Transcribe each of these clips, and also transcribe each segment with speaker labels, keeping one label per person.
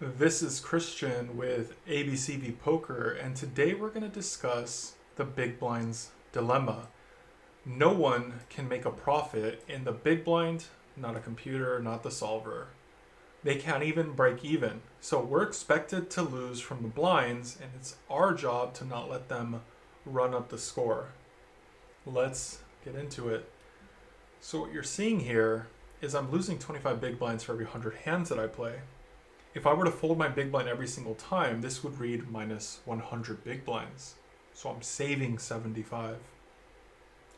Speaker 1: This is Christian with ABCV Poker, and today we're going to discuss the big blind's dilemma. No one can make a profit in the big blind, not a computer, not the solver. They can't even break even. So we're expected to lose from the blinds, and it's our job to not let them run up the score. Let's get into it. So what you're seeing here is I'm losing 25 big blinds for every 100 hands that I play. If I were to fold my big blind every single time, this would read minus 100 big blinds. So I'm saving 75.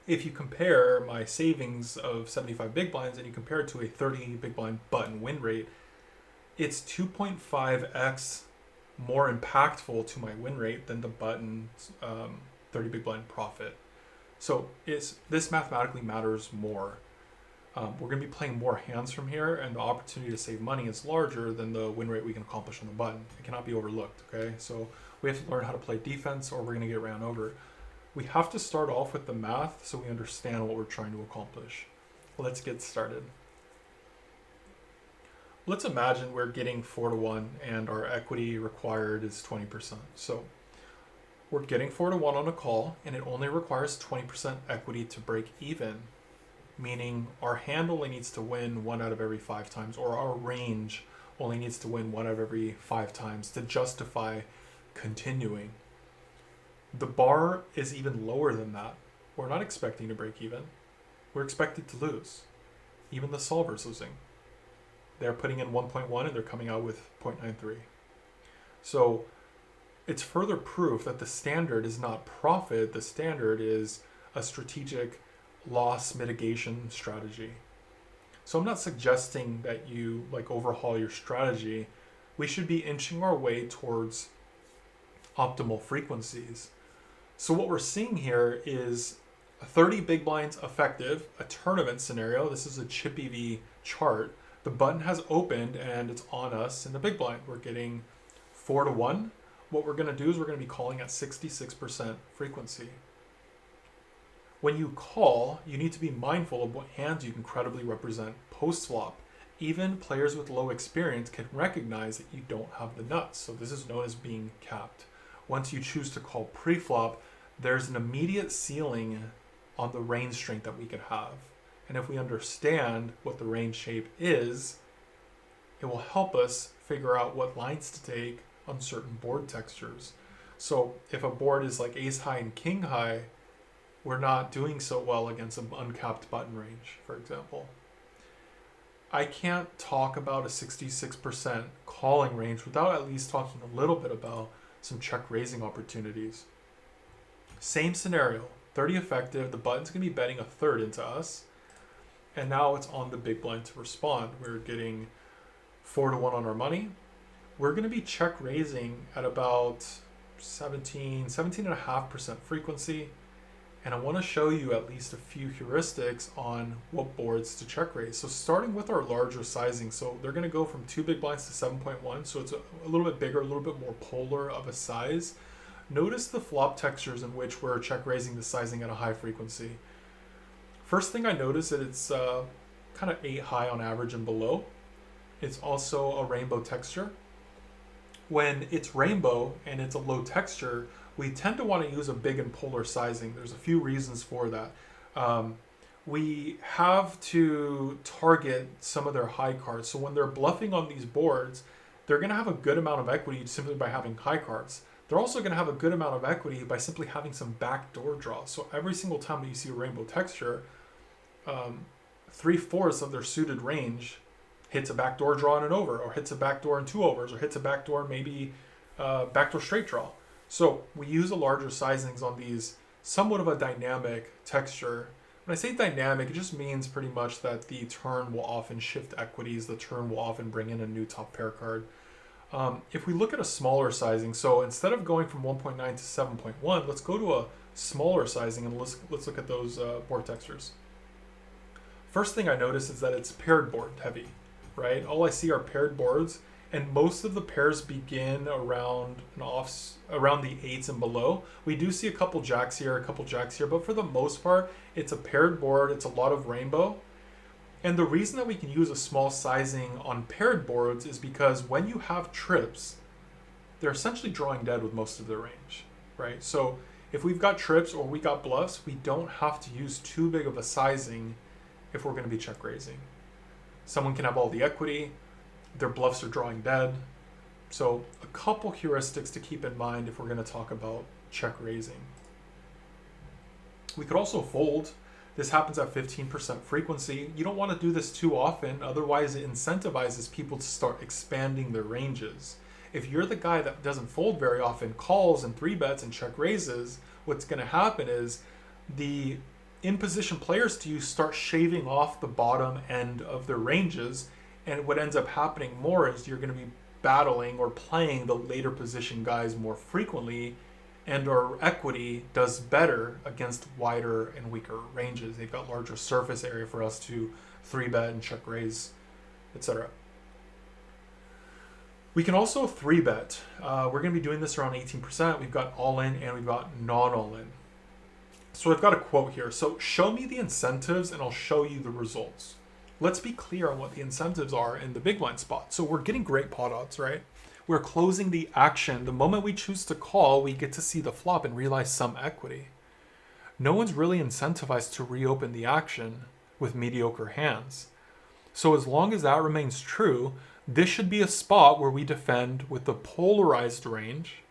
Speaker 1: If you compare my savings of 75 big blinds and you compare it to a 30 big blind button win rate, it's 2.5x more impactful to my win rate than the button's 30 big blind profit. So this mathematically matters more. We're going to be playing more hands from here, and the opportunity to save money is larger than the win rate we can accomplish on the button. It cannot be overlooked, okay? So we have to learn how to play defense or we're going to get ran over. We have to start off with the math so we understand what we're trying to accomplish. Let's get started. Let's imagine we're getting 4-1 and our equity required is 20%. So we're getting 4-1 on a call, and it only requires 20% equity to break even, meaning our hand only needs to win 1 out of every 5 times, or our range only needs to win 1 out of every 5 times to justify continuing. The bar is even lower than that. We're not expecting to break even. We're expected to lose. Even the solver's losing. They're putting in 1.1 and they're coming out with 0.93. So it's further proof that the standard is not profit. The standard is a strategic loss mitigation strategy. So I'm not suggesting that you overhaul your strategy. We should be inching our way towards optimal frequencies. So what we're seeing here is 30 big blinds effective, a tournament scenario. This is a chip EV chart. The button has opened and it's on us in the big blind. We're getting 4-1. What we're going to do is we're going to be calling at 66% frequency. When you call, you need to be mindful of what hands you can credibly represent post-flop. Even players with low experience can recognize that you don't have the nuts, so this is known as being capped. Once you choose to call pre-flop, there's an immediate ceiling on the range strength that we could have. And if we understand what the range shape is, it will help us figure out what lines to take on certain board textures. So if a board is like ace high and king high, we're not doing so well against an uncapped button range, for example. I can't talk about a 66% calling range without at least talking a little bit about some check raising opportunities. Same scenario, 30 effective, the button's going to be betting a third into us, and now it's on the big blind to respond. We're getting 4-1 on our money. We're going to be check raising at about 17.5% frequency. And I want to show you at least a few heuristics on what boards to check raise. So starting with our larger sizing, so they're going to go from 2 big blinds to 7.1, so it's a little bit bigger, a little bit more polar of a size. Notice the flop textures in which we're check raising the sizing at a high frequency. First thing I notice that it's kind of 8 high on average and below. It's also a rainbow texture. When it's rainbow and it's a low texture, we tend to want to use a big and polar sizing. There's a few reasons for that. We have to target some of their high cards. So when they're bluffing on these boards, they're going to have a good amount of equity simply by having high cards. They're also going to have a good amount of equity by simply having some backdoor draws. So every single time that you see a rainbow texture, 3/4 of their suited range hits a backdoor draw and an over, or hits a backdoor and 2 overs, or hits a backdoor maybe backdoor straight draw. So we use a larger sizings on these, somewhat of a dynamic texture. When I say dynamic, it just means pretty much that the turn will often shift equities. The turn will often bring in a new top pair card. If we look at a smaller sizing, so instead of going from 1.9 to 7.1, let's go to a smaller sizing and let's look at those board textures. First thing I notice is that it's paired board heavy, right? All I see are paired boards, and most of the pairs begin around the 8s and below. We do see a couple jacks here, but for the most part, it's a paired board. It's a lot of rainbow. And the reason that we can use a small sizing on paired boards is because when you have trips, they're essentially drawing dead with most of their range, right? So if we've got trips or we got bluffs, we don't have to use too big of a sizing if we're going to be check raising. Someone can have all the equity, their bluffs are drawing dead. So a couple heuristics to keep in mind if we're going to talk about check raising. We could also fold. This happens at 15% frequency. You don't want to do this too often, otherwise it incentivizes people to start expanding their ranges. If you're the guy that doesn't fold very often, calls and 3-bets and check raises, what's going to happen is the in-position players to you start shaving off the bottom end of their ranges, and what ends up happening more is you're going to be battling or playing the later position guys more frequently, and our equity does better against wider and weaker ranges. They've got larger surface area for us to 3-bet and check raise, etc. We can also 3-bet. We're going to be doing this around 18%. We've got all-in and we've got non-all-in. So I've got a quote here. So show me the incentives and I'll show you the results. Let's be clear on what the incentives are in the big blind spot. So we're getting great pot odds, right? We're closing the action. The moment we choose to call, we get to see the flop and realize some equity. No one's really incentivized to reopen the action with mediocre hands. So as long as that remains true, this should be a spot where we defend with the polarized range.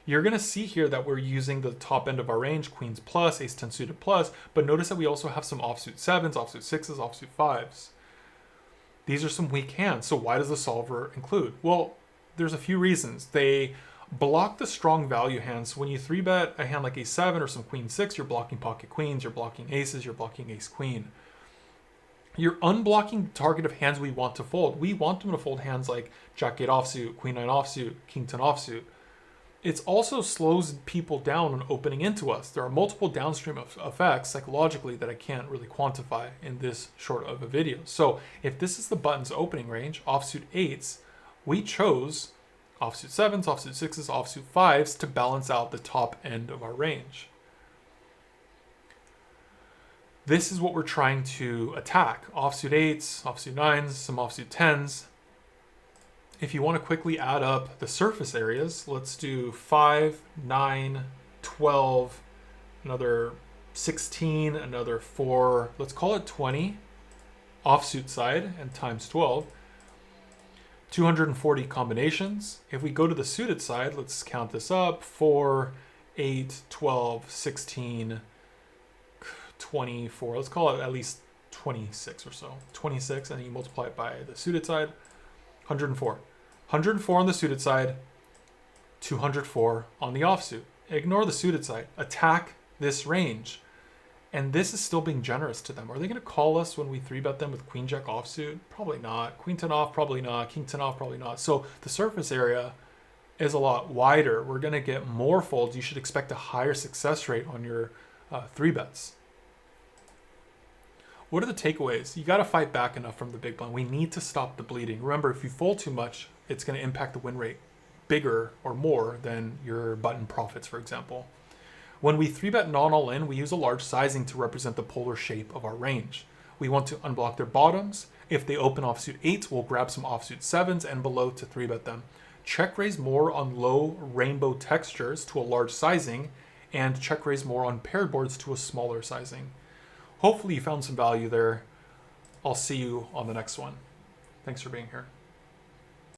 Speaker 1: You're going to see here that we're using the top end of our range, queens plus, ace 10 suited plus, but notice that we also have some offsuit 7s, offsuit 6s, offsuit 5s. These are some weak hands. So why does the solver include? Well, there's a few reasons. They block the strong value hands. So when you 3-bet a hand like ace 7 or some queen 6, you're blocking pocket queens, you're blocking aces, you're blocking ace queen. You're unblocking the target of hands we want to fold. We want them to fold hands like jack 8 offsuit, queen 9 offsuit, king 10 offsuit. It also slows people down when opening into us. There are multiple downstream effects psychologically that I can't really quantify in this short of a video. So if this is the button's opening range, offsuit 8s, we chose offsuit 7s, offsuit 6s, offsuit 5s to balance out the top end of our range. This is what we're trying to attack. Offsuit 8s, offsuit 9s, some offsuit 10s. If you want to quickly add up the surface areas, let's do 5, 9, 12, another 16, another 4, let's call it 20 offsuit side and times 12. 240 combinations. If we go to the suited side, let's count this up. 4, 8, 12, 16, 24. Let's call it at least 26 or so. 26, and then you multiply it by the suited side. 104. 104 on the suited side. 204 on the offsuit. Ignore the suited side. Attack this range. And this is still being generous to them. Are they going to call us when we 3-bet them with queen jack offsuit? Probably not. Queen 10 off? Probably not. King 10 off? Probably not. So the surface area is a lot wider. We're going to get more folds. You should expect a higher success rate on your 3-bets. What are the takeaways? You got to fight back enough from the big blind. We need to stop the bleeding. Remember, if you fold too much, it's going to impact the win rate bigger or more than your button profits, for example. When we 3-bet non-all-in, we use a large sizing to represent the polar shape of our range. We want to unblock their bottoms. If they open offsuit 8s, we'll grab some offsuit 7s and below to 3-bet them. Check raise more on low rainbow textures to a large sizing, and check raise more on paired boards to a smaller sizing. Hopefully you found some value there. I'll see you on the next one. Thanks for being here.